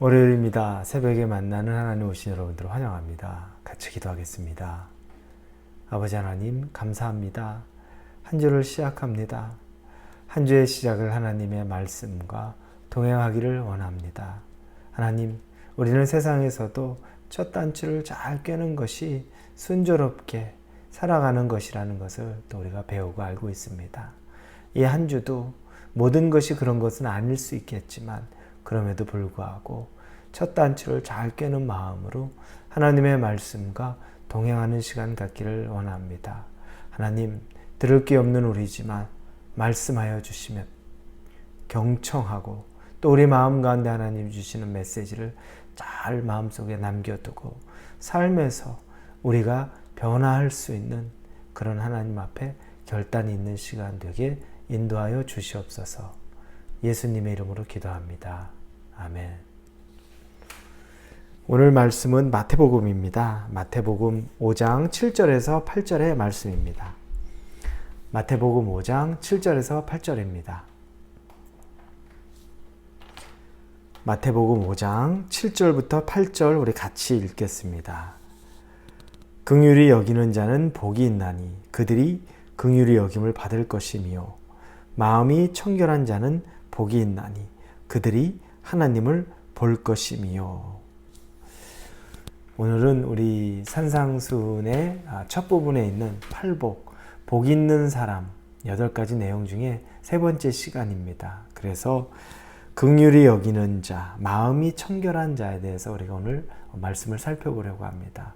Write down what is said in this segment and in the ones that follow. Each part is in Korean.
월요일입니다. 새벽에 만나는 하나님 오신 여러분들을 환영합니다. 같이 기도하겠습니다. 아버지 하나님 감사합니다. 한 주를 시작합니다. 한 주의 시작을 하나님의 말씀과 동행하기를 원합니다. 하나님, 우리는 세상에서도 첫 단추를 잘 꿰는 것이 순조롭게 살아가는 것이라는 것을 또 우리가 배우고 알고 있습니다. 이 한 주도 모든 것이 그런 것은 아닐 수 있겠지만 그럼에도 불구하고 첫 단추를 잘 꿰는 마음으로 하나님의 말씀과 동행하는 시간 갖기를 원합니다. 하나님, 들을 게 없는 우리지만 말씀하여 주시면 경청하고 또 우리 마음 가운데 하나님 주시는 메시지를 잘 마음속에 남겨두고 삶에서 우리가 변화할 수 있는 그런 하나님 앞에 결단이 있는 시간 되게 인도하여 주시옵소서. 예수님의 이름으로 기도합니다. 아멘. 오늘 말씀은 마태복음입니다. 마태복음 5장 7절에서 8절의 말씀입니다. 마태복음 5장 7절에서 8절입니다. 마태복음 5장 7절부터 8절 우리 같이 읽겠습니다. 긍휼히 여기는 자는 복이 있나니 그들이 긍휼히 여김을 받을 것이며 마음이 청결한 자는 복이 있나니 그들이 하나님을 볼 것이며. 오늘은 우리 산상순의 첫 부분에 있는 팔복, 복 있는 사람 8가지 내용 중에 세 번째 시간입니다. 그래서 긍휼히 여기는 자, 마음이 청결한 자에 대해서 우리가 오늘 말씀을 살펴보려고 합니다.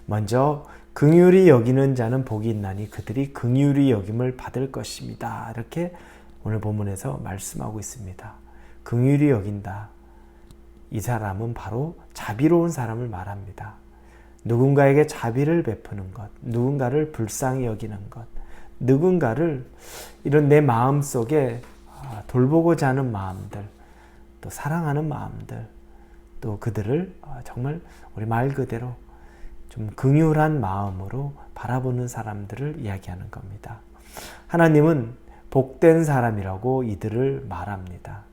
먼저 긍휼히 여기는 자는 복이 있나니 그들이 긍휼히 여김을 받을 것입니다. 이렇게 오늘 본문에서 말씀하고 있습니다. 긍휼히 여긴다. 이 사람은 바로 자비로운 사람을 말합니다. 누군가에게 자비를 베푸는 것, 누군가를 불쌍히 여기는 것, 누군가를 이런 내 마음속에 돌보고자 하는 마음들, 또 사랑하는 마음들, 또 그들을 정말 우리 말 그대로 좀 긍휼한 마음으로 바라보는 사람들을 이야기하는 겁니다. 하나님은 복된 사람이라고 이들을 말합니다.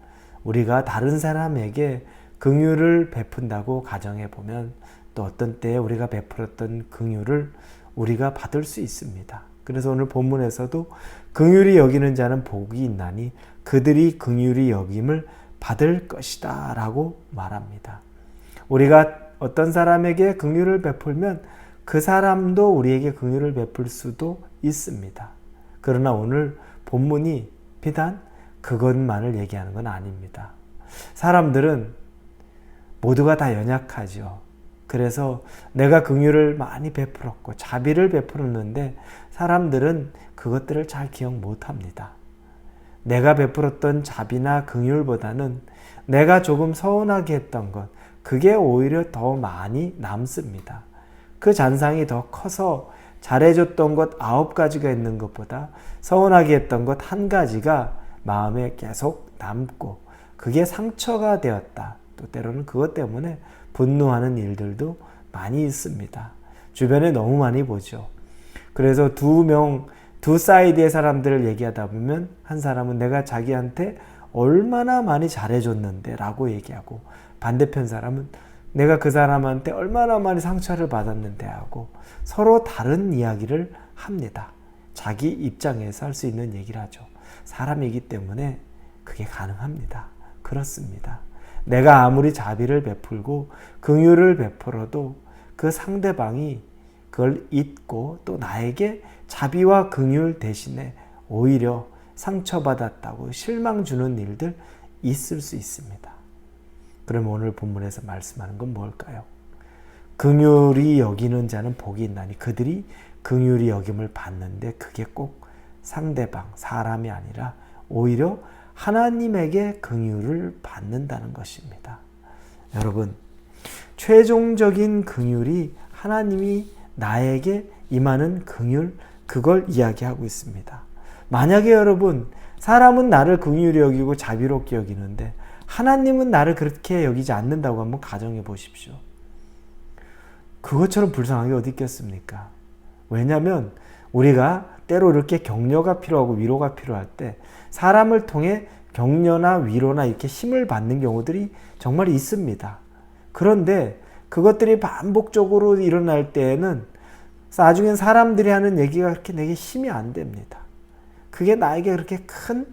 우리가 다른 사람에게 긍휼을 베푼다고 가정해 보면 또 어떤 때에 우리가 베풀었던 긍휼을 우리가 받을 수 있습니다. 그래서 오늘 본문에서도 긍휼히 여기는 자는 복이 있나니 그들이 긍휼히 여김을 받을 것이다 라고 말합니다. 우리가 어떤 사람에게 긍휼을 베풀면 그 사람도 우리에게 긍휼을 베풀 수도 있습니다. 그러나 오늘 본문이 비단 그것만을 얘기하는 건 아닙니다. 사람들은 모두가 다 연약하죠. 그래서 내가 긍휼을 많이 베풀었고 자비를 베풀었는데 사람들은 그것들을 잘 기억 못합니다. 내가 베풀었던 자비나 긍휼보다는 내가 조금 서운하게 했던 것, 그게 오히려 더 많이 남습니다. 그 잔상이 더 커서 잘해줬던 것 9가지가 있는 것보다 서운하게 했던 것 1가지가 마음에 계속 남고 그게 상처가 되었다. 또 때로는 그것 때문에 분노하는 일들도 많이 있습니다. 주변에 너무 많이 보죠. 그래서 두 사이드의 사람들을 얘기하다 보면 한 사람은 내가 자기한테 얼마나 많이 잘해줬는데 라고 얘기하고 반대편 사람은 내가 그 사람한테 얼마나 많이 상처를 받았는데 하고 서로 다른 이야기를 합니다. 자기 입장에서 할 수 있는 얘기를 하죠. 사람이기 때문에 그게 가능합니다. 그렇습니다. 내가 아무리 자비를 베풀고 긍휼을 베풀어도 그 상대방이 그걸 잊고 또 나에게 자비와 긍휼 대신에 오히려 상처받았다고 실망 주는 일들 있을 수 있습니다. 그럼 오늘 본문에서 말씀하는 건 뭘까요? 긍휼히 여기는 자는 복이 있나니 그들이 긍휼히 여김을 받는데 그게 꼭 상대방, 사람이 아니라 오히려 하나님에게 긍휼을 받는다는 것입니다. 여러분, 최종적인 긍휼이 하나님이 나에게 임하는 긍휼, 그걸 이야기하고 있습니다. 만약에 여러분, 사람은 나를 긍휼히 여기고 자비롭게 여기는데 하나님은 나를 그렇게 여기지 않는다고 한번 가정해 보십시오. 그것처럼 불쌍하게 어디 있겠습니까? 왜냐하면 우리가 때로 이렇게 격려가 필요하고 위로가 필요할 때 사람을 통해 격려나 위로나 이렇게 힘을 받는 경우들이 정말 있습니다. 그런데 그것들이 반복적으로 일어날 때에는 나중엔 사람들이 하는 얘기가 그렇게 내게 힘이 안 됩니다. 그게 나에게 그렇게 큰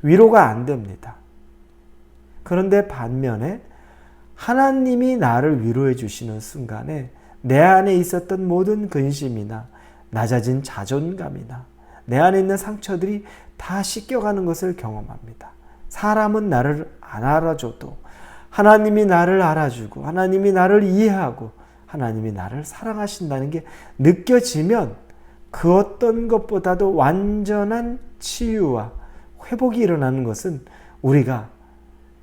위로가 안 됩니다. 그런데 반면에 하나님이 나를 위로해 주시는 순간에 내 안에 있었던 모든 근심이나 낮아진 자존감이나 내 안에 있는 상처들이 다 씻겨가는 것을 경험합니다. 사람은 나를 안 알아줘도 하나님이 나를 알아주고 하나님이 나를 이해하고 하나님이 나를 사랑하신다는 게 느껴지면 그 어떤 것보다도 완전한 치유와 회복이 일어나는 것은 우리가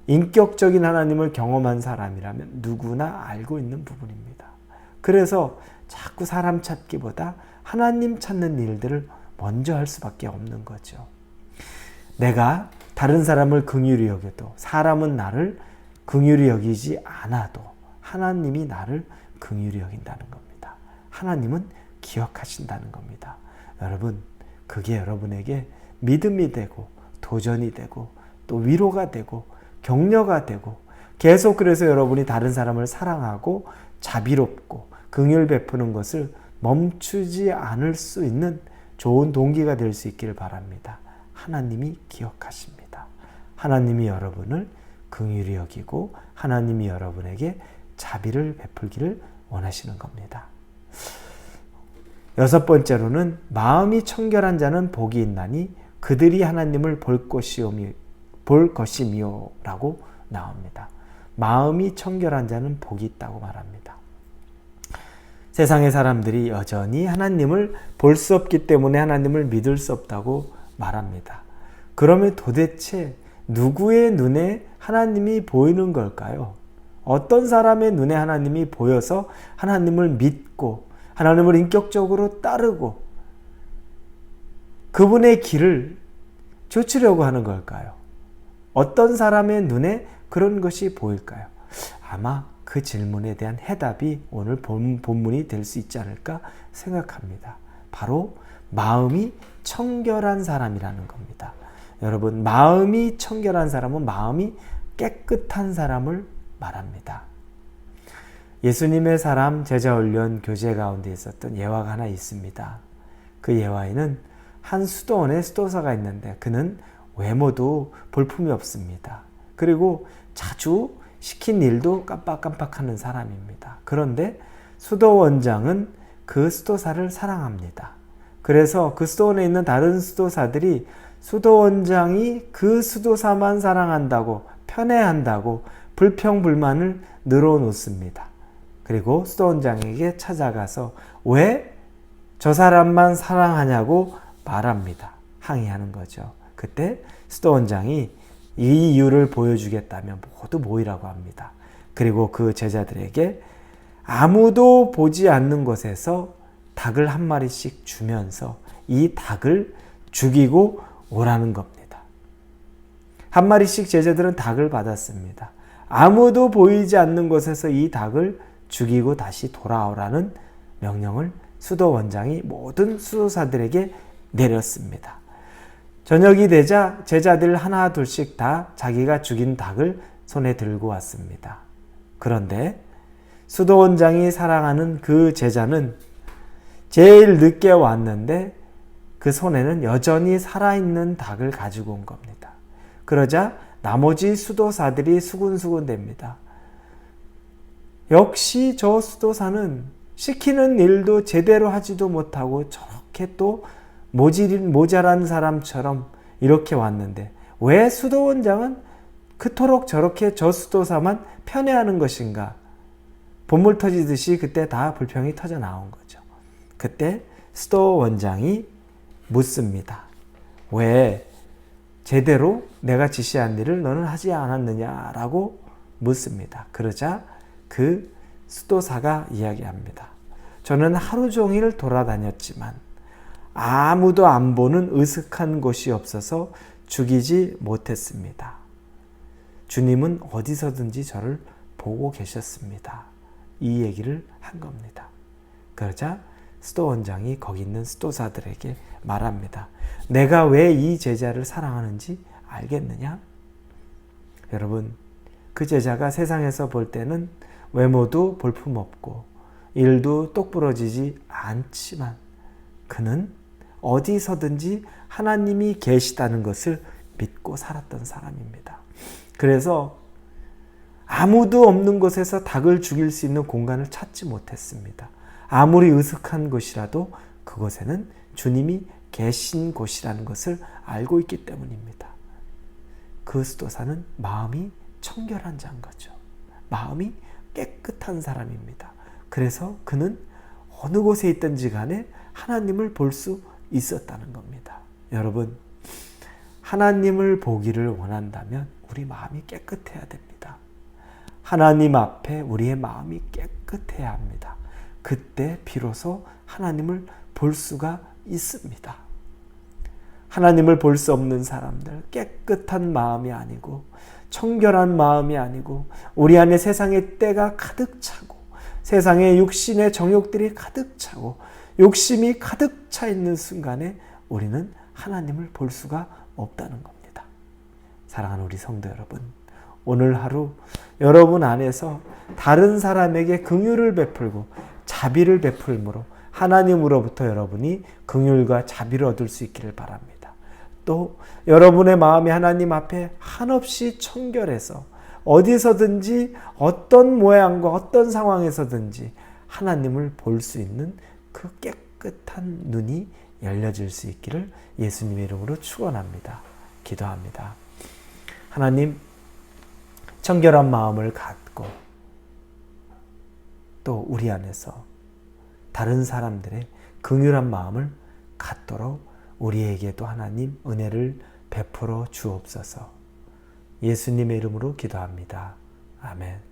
인격적인 하나님을 경험한 사람이라면 누구나 알고 있는 부분입니다. 그래서 자꾸 사람 찾기보다 하나님 찾는 일들을 먼저 할 수밖에 없는 거죠. 내가 다른 사람을 긍휼히 여겨도 사람은 나를 긍휼히 여기지 않아도 하나님이 나를 긍휼히 여긴다는 겁니다. 하나님은 기억하신다는 겁니다. 여러분, 그게 여러분에게 믿음이 되고 도전이 되고 또 위로가 되고 격려가 되고 계속 그래서 여러분이 다른 사람을 사랑하고 자비롭고 긍휼 베푸는 것을 멈추지 않을 수 있는 좋은 동기가 될 수 있기를 바랍니다. 하나님이 기억하십니다. 하나님이 여러분을 긍휼히 여기고 하나님이 여러분에게 자비를 베풀기를 원하시는 겁니다. 6번째로는 마음이 청결한 자는 복이 있나니 그들이 하나님을 볼 것이미요 라고 나옵니다. 마음이 청결한 자는 복이 있다고 말합니다. 세상의 사람들이 여전히 하나님을 볼 수 없기 때문에 하나님을 믿을 수 없다고 말합니다. 그러면 도대체 누구의 눈에 하나님이 보이는 걸까요? 어떤 사람의 눈에 하나님이 보여서 하나님을 믿고 하나님을 인격적으로 따르고 그분의 길을 좇으려고 하는 걸까요? 어떤 사람의 눈에 그런 것이 보일까요? 아마 그 질문에 대한 해답이 오늘 본문이 될 수 있지 않을까 생각합니다. 바로 마음이 청결한 사람이라는 겁니다. 여러분, 마음이 청결한 사람은 마음이 깨끗한 사람을 말합니다. 예수님의 사람 제자훈련 교제 가운데 있었던 예화가 하나 있습니다. 그 예화에는 한 수도원에 수도사가 있는데 그는 외모도 볼품이 없습니다. 그리고 자주 시킨 일도 깜빡깜빡하는 사람입니다. 그런데 수도원장은 그 수도사를 사랑합니다. 그래서 그 수도원에 있는 다른 수도사들이 수도원장이 그 수도사만 사랑한다고 편애한다고 불평불만을 늘어놓습니다. 그리고 수도원장에게 찾아가서 왜 저 사람만 사랑하냐고 말합니다. 항의하는 거죠. 그때 수도원장이 이 이유를 보여주겠다면 모두 모이라고 합니다. 그리고 그 제자들에게 아무도 보지 않는 곳에서 닭을 한 마리씩 주면서 이 닭을 죽이고 오라는 겁니다. 한 마리씩 제자들은 닭을 받았습니다. 아무도 보이지 않는 곳에서 이 닭을 죽이고 다시 돌아오라는 명령을 수도원장이 모든 수도사들에게 내렸습니다. 저녁이 되자 제자들 하나 둘씩 다 자기가 죽인 닭을 손에 들고 왔습니다. 그런데 수도원장이 사랑하는 그 제자는 제일 늦게 왔는데 그 손에는 여전히 살아있는 닭을 가지고 온 겁니다. 그러자 나머지 수도사들이 수군수군댑니다. 역시 저 수도사는 시키는 일도 제대로 하지도 못하고 저렇게 또 모자란 사람처럼 이렇게 왔는데 왜 수도원장은 그토록 저렇게 저 수도사만 편애하는 것인가? 본물 터지듯이 그때 다 불평이 터져 나온 거죠. 그때 수도원장이 묻습니다. 왜 제대로 내가 지시한 일을 너는 하지 않았느냐라고 묻습니다. 그러자 그 수도사가 이야기합니다. 저는 하루 종일 돌아다녔지만 아무도 안 보는 으슥한 곳이 없어서 죽이지 못했습니다. 주님은 어디서든지 저를 보고 계셨습니다. 이 얘기를 한 겁니다. 그러자 수도원장이 거기 있는 수도사들에게 말합니다. 내가 왜 이 제자를 사랑하는지 알겠느냐? 여러분, 그 제자가 세상에서 볼 때는 외모도 볼품없고 일도 똑부러지지 않지만 그는 어디서든지 하나님이 계시다는 것을 믿고 살았던 사람입니다. 그래서 아무도 없는 곳에서 닭을 죽일 수 있는 공간을 찾지 못했습니다. 아무리 으슥한 곳이라도 그곳에는 주님이 계신 곳이라는 것을 알고 있기 때문입니다. 그 수도사는 마음이 청결한 자인 거죠. 마음이 깨끗한 사람입니다. 그래서 그는 어느 곳에 있든지 간에 하나님을 볼 수 있었다는 겁니다. 여러분, 하나님을 보기를 원한다면 우리 마음이 깨끗해야 됩니다. 하나님 앞에 우리의 마음이 깨끗해야 합니다. 그때 비로소 하나님을 볼 수가 있습니다. 하나님을 볼 수 없는 사람들, 깨끗한 마음이 아니고 청결한 마음이 아니고 우리 안에 세상의 때가 가득 차고 세상의 육신의 정욕들이 가득 차고 욕심이 가득 차 있는 순간에 우리는 하나님을 볼 수가 없다는 겁니다. 사랑하는 우리 성도 여러분, 오늘 하루 여러분 안에서 다른 사람에게 긍휼을 베풀고 자비를 베풀므로 하나님으로부터 여러분이 긍휼과 자비를 얻을 수 있기를 바랍니다. 또 여러분의 마음이 하나님 앞에 한없이 청결해서 어디서든지 어떤 모양과 어떤 상황에서든지 하나님을 볼 수 있는 그 깨끗한 눈이 열려질 수 있기를 예수님의 이름으로 축원합니다. 기도합니다. 하나님, 청결한 마음을 갖고 또 우리 안에서 다른 사람들의 긍휼한 마음을 갖도록 우리에게도 하나님 은혜를 베풀어 주옵소서. 예수님의 이름으로 기도합니다. 아멘.